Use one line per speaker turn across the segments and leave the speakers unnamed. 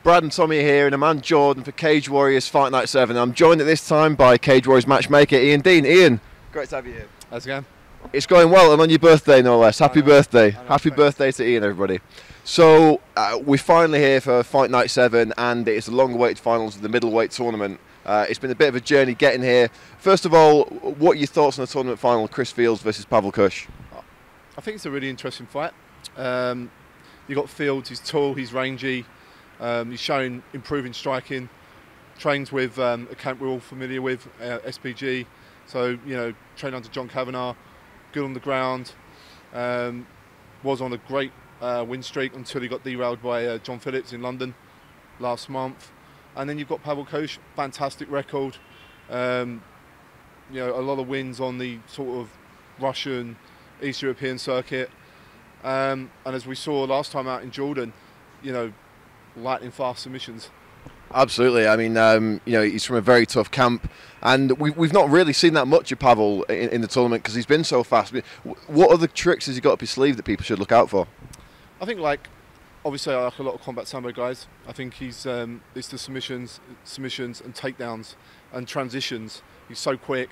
Brad and Tommy here in Amman, Jordan for Cage Warriors Fight Night 7. I'm joined at this time by Cage Warriors matchmaker Ian Dean. Ian, great to have you here.
How's it going?
It's going well, and on your birthday no less. Happy birthday. Happy
thanks.
birthday to Ian, everybody. So, we're finally here for Fight Night 7, and it's the long-awaited finals of the middleweight tournament. It's been a bit of a journey getting here. First of all, what are your thoughts on the tournament final, Chris Fields versus Pavel Kush?
I think it's a really interesting fight. You've got Fields, he's tall, he's rangy, he's showing improving striking, trains with a camp we're all familiar with, SPG, so, you know, trained under John Kavanagh, good on the ground, was on a great win streak until he got derailed by John Phillips in London last month. And then you've got Pavel Kush, fantastic record, you know, a lot of wins on the sort of Russian, East European circuit. And as we saw last time out in Jordan, you know, lightning fast submissions.
Absolutely. I mean, you know, he's from a very tough camp, and we've not really seen that much of Pavel in the tournament because he's been so fast. What other tricks has he got up his sleeve that people should look out for?
I think, like, obviously I like a lot of combat sambo guys. I think he's it's the submissions and takedowns and transitions. He's so quick.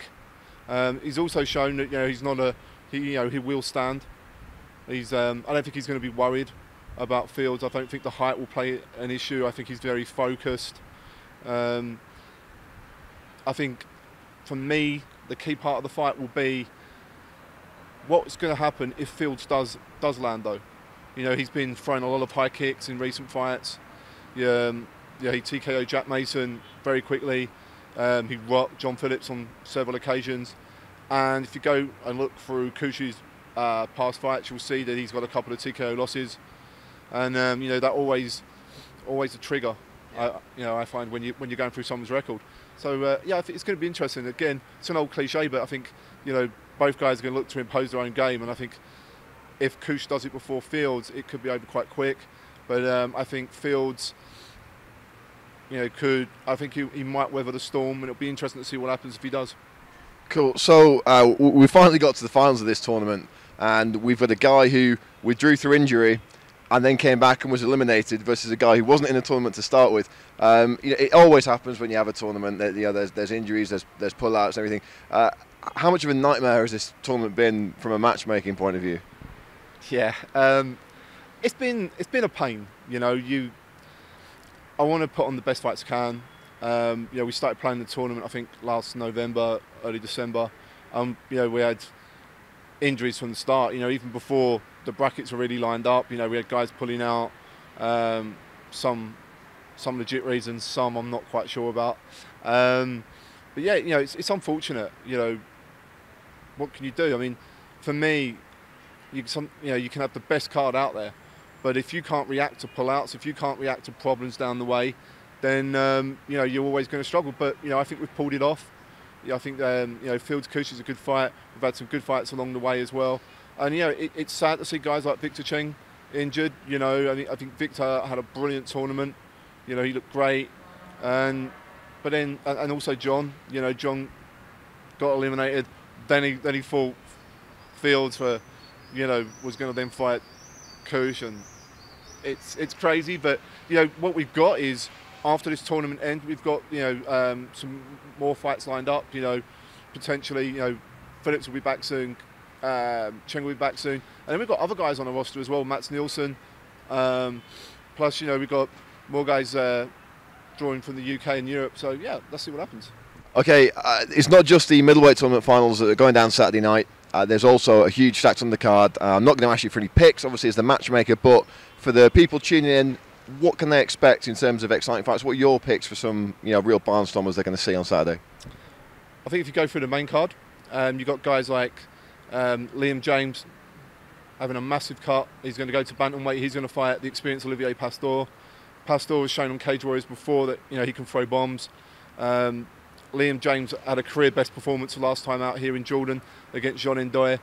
He's also shown that, you know, he's not a he will stand. He's I don't think he's going to be worried about Fields. I don't think the height will play an issue. I think he's very focused. I think for me the key part of the fight will be what's going to happen if Fields does land though. You know, he's been throwing a lot of high kicks in recent fights. Yeah, he TKO'd Jack Mason very quickly. He rocked John Phillips on several occasions. And if you go and look through Kush's past fights, you'll see that he's got a couple of TKO losses. And you know, that always a trigger.
Yeah.
I find when you're going through someone's record. So yeah, I think it's going to be interesting. Again, it's an old cliche, but I think, you know, both guys are going to look to impose their own game, and I think if Kush does it before Fields, it could be over quite quick. But I think Fields, you know, I think he might weather the storm, and it'll be interesting to see what happens if he does.
Cool. So we finally got to the finals of this tournament, and we've got a guy who withdrew through injury and then came back and was eliminated versus a guy who wasn't in the tournament to start with. You know, it always happens when you have a tournament that, you know, there's injuries, there's pullouts, and everything. How much of a nightmare has this tournament been from a matchmaking point of view?
Yeah, it's been a pain. You know, I want to put on the best fights I can. You know, we started playing the tournament I think last November, early December. You know, we had injuries from the start. You know, even before the brackets were really lined up. You know, we had guys pulling out. Some legit reasons, some I'm not quite sure about. But yeah, you know, it's unfortunate. You know, what can you do? I mean, for me, you can have the best card out there, but if you can't react to pullouts, if you can't react to problems down the way, then you know, you're always going to struggle. But you know, I think we've pulled it off. Yeah, I think you know, Fields Kush is a good fight. We've had some good fights along the way as well. And you know, it's sad to see guys like Victor Cheng injured. You know, I think Victor had a brilliant tournament. You know, he looked great, but then also John. You know, John got eliminated. Then he fought Fields for, you know, was going to then fight Kush, and it's crazy. But you know, what we've got is, after this tournament ends, we've got, you know, some more fights lined up. You know, potentially, you know, Phillips will be back soon, Cheng will be back soon, and then we've got other guys on the roster as well, Mats Nielsen. Plus, you know, we've got more guys drawing from the UK and Europe. So yeah, let's see what happens.
Okay, it's not just the middleweight tournament finals that are going down Saturday night. There's also a huge stack on the card. I'm not going to ask you for any picks, obviously, as the matchmaker, but for the people tuning in, what can they expect in terms of exciting fights? What are your picks for some, you know, real barnstormers they're going to see on Saturday?
I think if you go through the main card, you've got guys like Liam James having a massive cut. He's going to go to bantamweight. He's going to fight the experienced Olivier Pastor. Pastor was shown on Cage Warriors before that, you know, he can throw bombs. Liam James had a career best performance last time out here in Jordan against Jean Ndoye.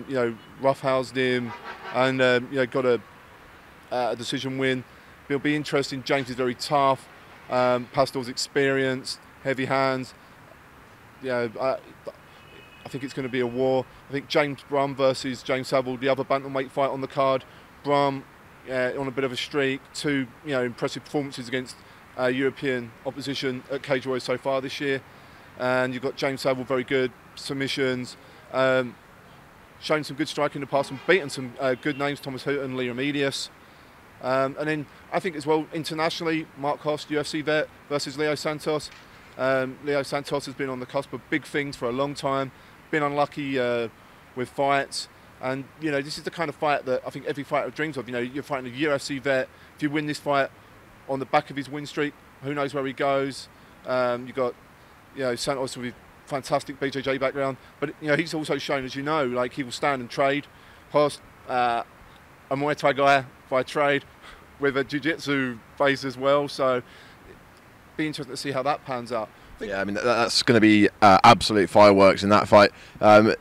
You know, roughhoused him and you know, got a decision win. It'll be interesting. James is very tough. Pastor's experienced, heavy hands. You know, I think it's going to be a war. I think James Brum versus James Saville, the other bantamweight fight on the card. Brum on a bit of a streak. 2 impressive performances against European opposition at Cage Warriors so far this year. And you've got James Saville, very good submissions, shown some good striking in the past and beaten some good names, Thomas Houghton, Liam Medius. And then I think as well internationally, Mark Host, UFC vet versus Leo Santos. Leo Santos has been on the cusp of big things for a long time, been unlucky with fights, and this is the kind of fight that I think every fighter dreams of. You're fighting a UFC vet. If you win this fight on the back of his win streak, who knows where he goes. You've got Santos with fantastic BJJ background, but he's also shown, as like he will stand and trade. Host, a Muay Thai guy by trade, with a jiu-jitsu base as well, so be interesting to see how that pans out.
Yeah, I mean, that's going to be absolute fireworks in that fight.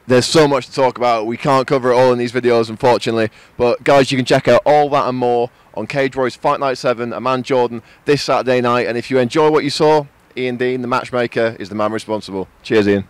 There's so much to talk about. We can't cover it all in these videos, unfortunately. But, guys, you can check out all that and more on Cage Warriors Fight Night 7, Amman, Jordan, this Saturday night. And if you enjoy what you saw, Ian Dean, the matchmaker, is the man responsible. Cheers, Ian.